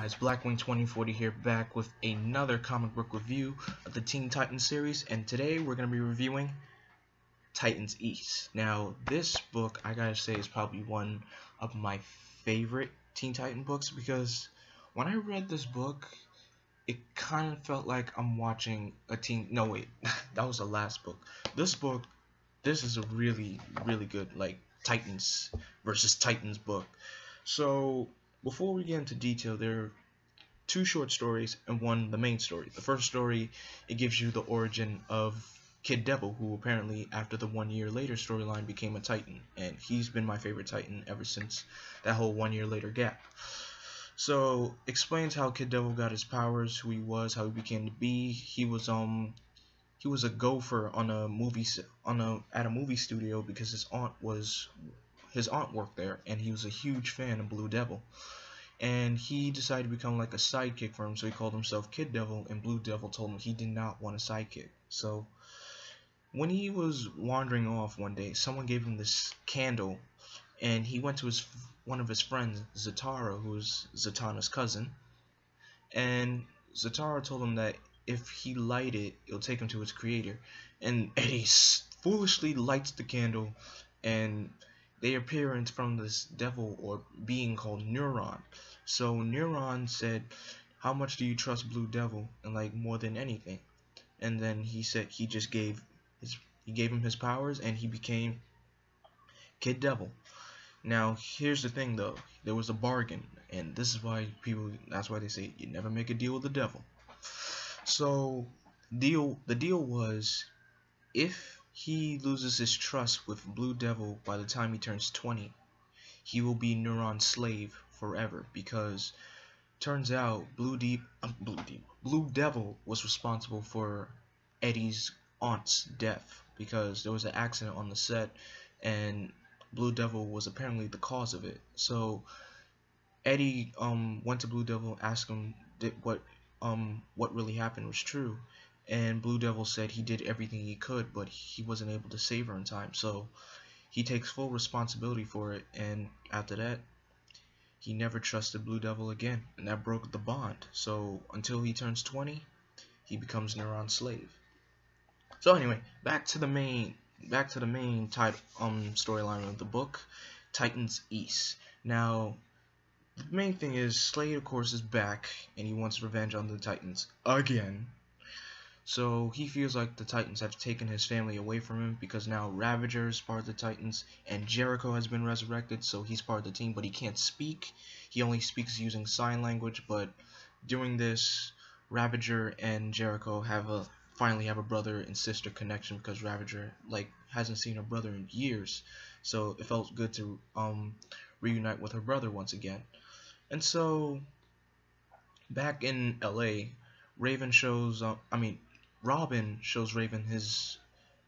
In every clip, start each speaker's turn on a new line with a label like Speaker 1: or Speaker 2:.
Speaker 1: guys, Blackwing 2040 here, back with another comic book review of the Teen Titans series, and today we're going to be reviewing Titans East. Now, this book, I gotta say, is probably one of my favorite Teen Titan books, because when I read this book, it kind of felt like I'm watching a teen... No, wait, that was the last book. This is a really, really good, like, Titans versus Titans book. So, before we get into detail, there are two short stories and one the main story. The first story, it gives you the origin of Kid Devil, who apparently after the 1 year later storyline became a Titan, and he's been my favorite Titan ever since that whole 1 year later gap. So explains how Kid Devil got his powers, who he was, how he became to be. He was a gopher on a movie at a movie studio because his aunt worked there, and he was a huge fan of Blue Devil. And he decided to become like a sidekick for him, so he called himself Kid Devil, and Blue Devil told him he did not want a sidekick. So when he was wandering off one day, someone gave him this candle, and he went to one of his friends, Zatara, who was Zatanna's cousin, and Zatara told him that if he light it, it'll take him to his creator. And Eddie foolishly lights the candle, and they appear in front of this devil or being called Neuron. So Neuron said, "How much do you trust Blue Devil?" And like, more than anything. And then he said he just gave him his powers, and he became Kid Devil. Now here's the thing though, there was a bargain, and this is why that's why they say you never make a deal with the devil. So the deal was, if he loses his trust with Blue Devil by the time he turns 20, he will be Neuron's slave forever, because turns out Blue Devil was responsible for Eddie's aunt's death, because there was an accident on the set and Blue Devil was apparently the cause of it. So Eddie went to Blue Devil, asked him what really happened was true, and Blue Devil said he did everything he could, but he wasn't able to save her in time. So he takes full responsibility for it, and after that, he never trusted Blue Devil again, and that broke the bond. So until he turns 20, he becomes Neuron's slave. So anyway, back to the main storyline of the book, Titans East. Now, the main thing is Slade, of course, is back, and he wants revenge on the Titans again. So he feels like the Titans have taken his family away from him, because now Ravager is part of the Titans, and Jericho has been resurrected, so he's part of the team, but he can't speak. He only speaks using sign language. But doing this, Ravager and Jericho finally have a brother and sister connection, because Ravager hasn't seen her brother in years, so it felt good to reunite with her brother once again. And so back in LA, Robin shows Raven his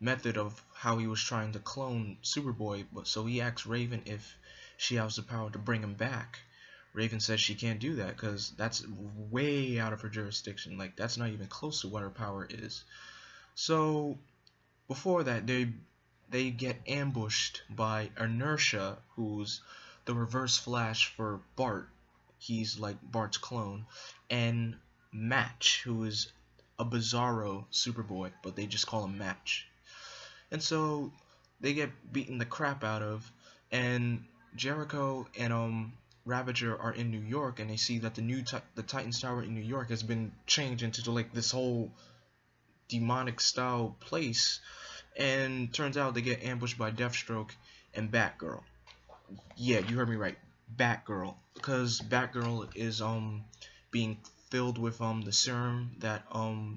Speaker 1: method of how he was trying to clone Superboy, so he asks Raven if she has the power to bring him back. Raven says she can't do that because that's way out of her jurisdiction. Like, that's not even close to what her power is. So before that, they get ambushed by Inertia, who's the reverse Flash for Bart. He's like Bart's clone, and Match, who is a Bizarro Superboy, but they just call him Match. And so they get beaten the crap out of, and Jericho and Ravager are in New York, and they see that the Titans Tower in New York has been changed into like this whole demonic style place, and turns out they get ambushed by Deathstroke and Batgirl. Yeah, you heard me right, Batgirl, because Batgirl is being filled with the serum that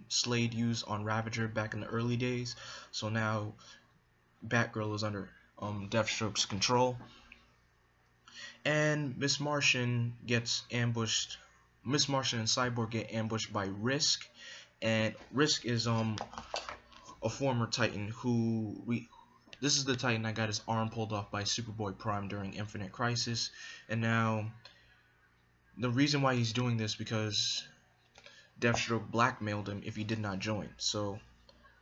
Speaker 1: Slade used on Ravager back in the early days. So now Batgirl is under Deathstroke's control, and Miss Martian gets ambushed. Miss Martian and Cyborg get ambushed by Risk, and Risk is a former Titan this is the Titan that got his arm pulled off by Superboy Prime during Infinite Crisis, and now the reason why he's doing this because Deathstroke blackmailed him if he did not join. So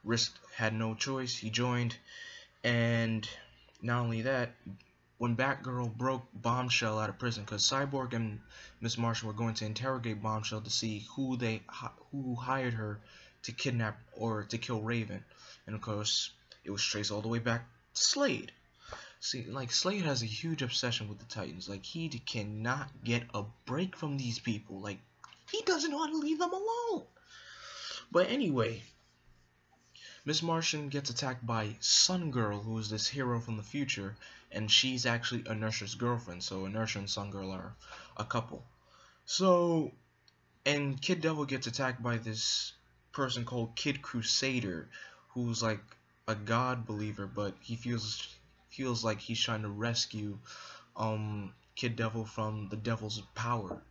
Speaker 1: Risk had no choice, he joined, and not only that, when Batgirl broke Bombshell out of prison, because Cyborg and Miss Martian were going to interrogate Bombshell to see who hired her to kidnap or to kill Raven, and of course it was traced all the way back to Slade. See, like, Slade has a huge obsession with the Titans. Like, he cannot get a break from these people. Like, he doesn't want to leave them alone. But anyway, Miss Martian gets attacked by Sun Girl, who is this hero from the future, and she's actually Inertia's girlfriend. So Inertia and Sun Girl are a couple. So, and Kid Devil gets attacked by this person called Kid Crusader, who's like a god believer, but he feels like he's trying to rescue Kid Devil from the devil's power,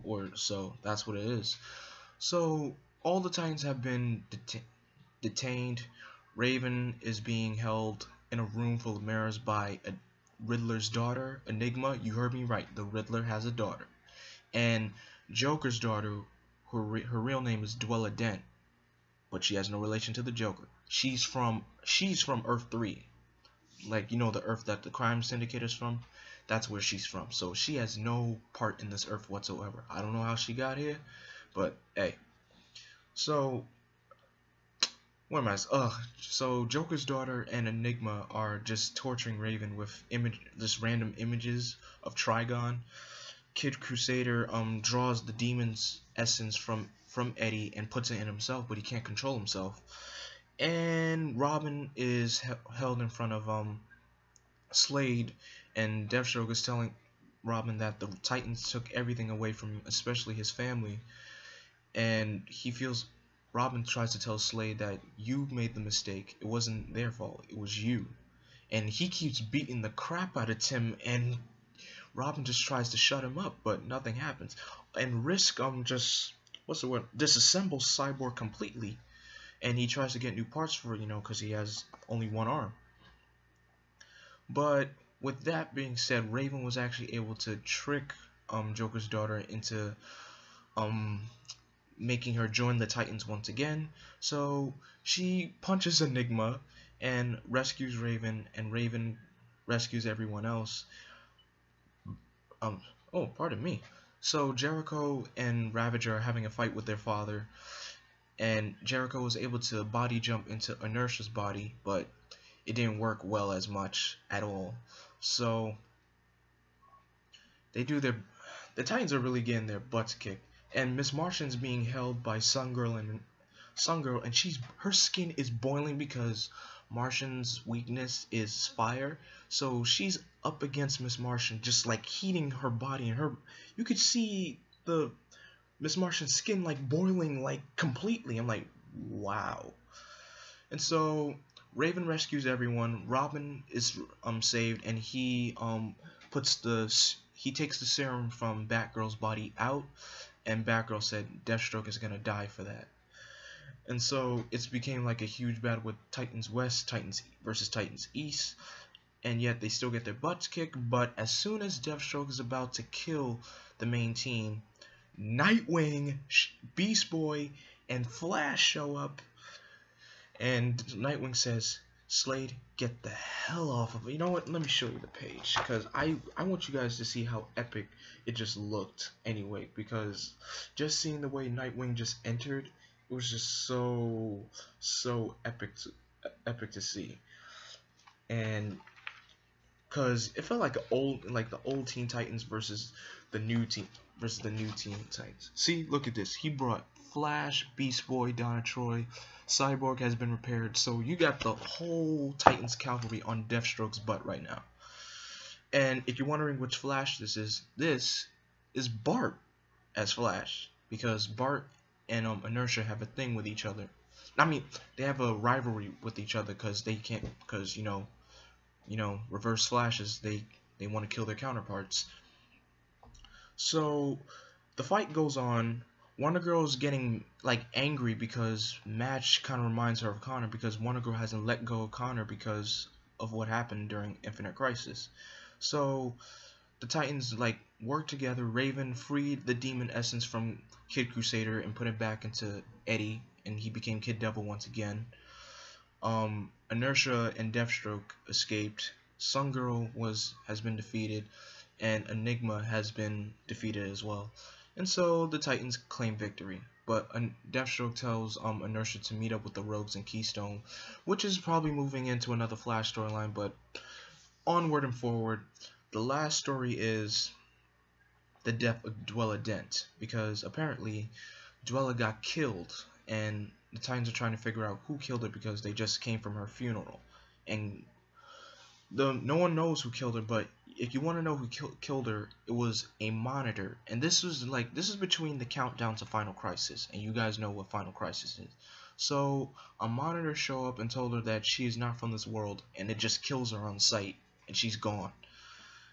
Speaker 1: or so that's what it is. So all the Titans have been detained. Raven is being held in a room full of mirrors by a Riddler's daughter, Enigma. You heard me right. The Riddler has a daughter, and Joker's daughter. Her real name is Dwella Dent, but she has no relation to the Joker. She's from Earth 3. Like, you know, the Earth that the crime syndicate is from. That's where she's from. So she has no part in this Earth whatsoever. I don't know how she got here, but hey. So where am I? So Joker's daughter and Enigma are just torturing Raven with just random images of Trigon. Kid Crusader draws the demon's essence from Eddie and puts it in himself, but he can't control himself. And Robin is held in front of Slade, and Deathstroke is telling Robin that the Titans took everything away from him, especially his family. And Robin tries to tell Slade that you made the mistake. It wasn't their fault. It was you. And he keeps beating the crap out of Tim, and Robin just tries to shut him up, but nothing happens. And Risk just disassembles Cyborg completely, and he tries to get new parts for it, because he has only one arm. But with that being said, Raven was actually able to trick Joker's daughter into making her join the Titans once again. So she punches Enigma and rescues Raven, and Raven rescues everyone else. Oh, pardon me. So Jericho and Ravager are having a fight with their father, and Jericho was able to body jump into Inertia's body, but it didn't work well as much at all. So the Titans are really getting their butts kicked, and Miss Martian's being held by Sun Girl, and her skin is boiling because Martian's weakness is fire. So she's up against Miss Martian, just like heating her body, and you could see the Miss Martian's skin like boiling like completely. I'm like, wow. And so Raven rescues everyone. Robin is saved, and he takes the serum from Batgirl's body out, and Batgirl said Deathstroke is gonna die for that. And so it's became like a huge battle with Titans West, Titans versus Titans East, and yet they still get their butts kicked. But as soon as Deathstroke is about to kill the main team, Nightwing, Beast Boy, and Flash show up, and Nightwing says, Slade, get the hell off of it. You know what? Let me show you the page, because I want you guys to see how epic it just looked anyway, because just seeing the way Nightwing just entered, it was just so epic to see. And because it felt like the old Teen Titans versus the new Teen Titans. See, look at this. He brought Flash, Beast Boy, Donna Troy, Cyborg has been repaired. So you got the whole Titans cavalry on Deathstroke's butt right now. And if you're wondering which Flash this is Bart as Flash, because Bart and Inertia have a thing with each other. I mean, they have a rivalry with each other because Reverse Flashes, they want to kill their counterparts. So the fight goes on. Wonder Girl is getting like angry because Match kind of reminds her of Connor, because Wonder Girl hasn't let go of Connor because of what happened during Infinite Crisis. So the Titans like work together. Raven freed the demon essence from Kid Crusader and put it back into Eddie, and he became Kid Devil once again. Inertia and Deathstroke escaped. Sun Girl has been defeated, and Enigma has been defeated as well. And so the Titans claim victory. But Deathstroke tells Inertia to meet up with the Rogues in Keystone, which is probably moving into another Flash storyline, but onward and forward. The last story is the death of Dwella Dent, because apparently Dwella got killed, and the Titans are trying to figure out who killed her because they just came from her funeral. And no one knows who killed her, but if you want to know who killed her, it was a monitor. And this is between the countdown to Final Crisis, and you guys know what Final Crisis is. So a monitor showed up and told her that she is not from this world, and it just kills her on sight, and she's gone.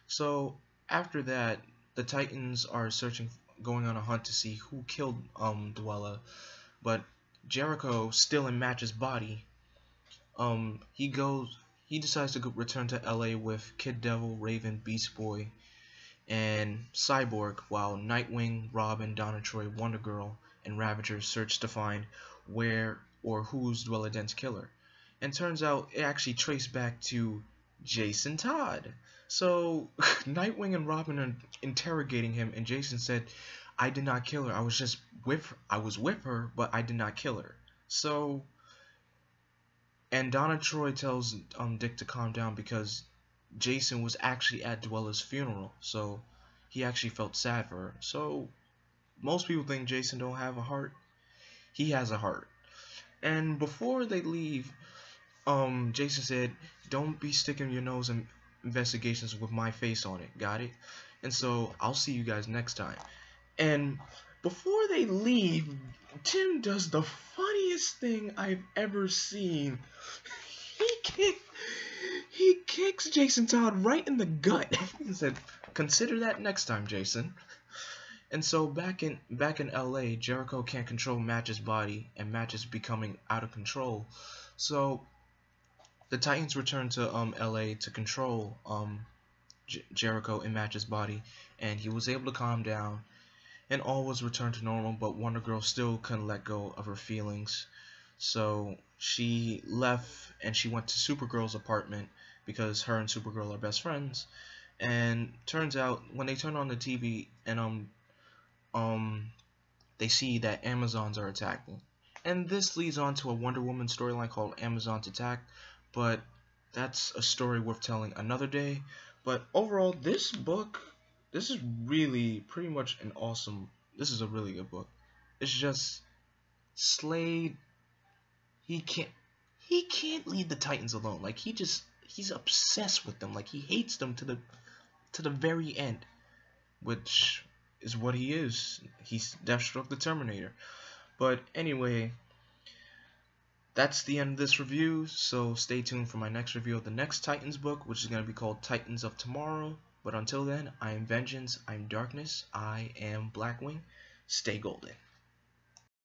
Speaker 1: So after that, the Titans are going on a hunt to see who killed Dwella, but Jericho, still in Match's body, he decides to return to LA with Kid Devil, Raven, Beast Boy, and Cyborg, while Nightwing, Robin, Donna Troy, Wonder Girl, and Ravager search to find where or who's Dwella Dent's killer. And turns out it actually traced back to Jason Todd. So Nightwing and Robin are interrogating him, and Jason said, "I did not kill her. I was with her, but I did not kill her." So, and Donna Troy tells Dick to calm down because Jason was actually at Dwella's funeral, so he actually felt sad for her. So most people think Jason don't have a heart. He has a heart. And before they leave, Jason said, "Don't be sticking your nose in investigations with my face on it, got it?" And so I'll see you guys next time. And before they leave, Tim does the funniest thing I've ever seen. He kicks Jason Todd right in the gut. He said, "Consider that next time, Jason." And so back in LA, Jericho can't control Match's body, and Match is becoming out of control. So the Titans return to LA to control Jericho in Match's body, and he was able to calm down, and all was returned to normal. But Wonder Girl still couldn't let go of her feelings, so she left and she went to Supergirl's apartment because her and Supergirl are best friends. And turns out when they turn on the TV and they see that Amazons are attacking, and this leads on to a Wonder Woman storyline called Amazons Attack, but that's a story worth telling another day. But overall, this is really pretty much this is a really good book. It's just Slade, he can't leave the Titans alone. Like he's obsessed with them. Like he hates them to the very end, which is what he is. He's Deathstroke the Terminator. But anyway, that's the end of this review, so stay tuned for my next review of the next Titans book, which is going to be called Titans of Tomorrow. But until then, I am Vengeance, I am Darkness, I am Blackwing. Stay golden.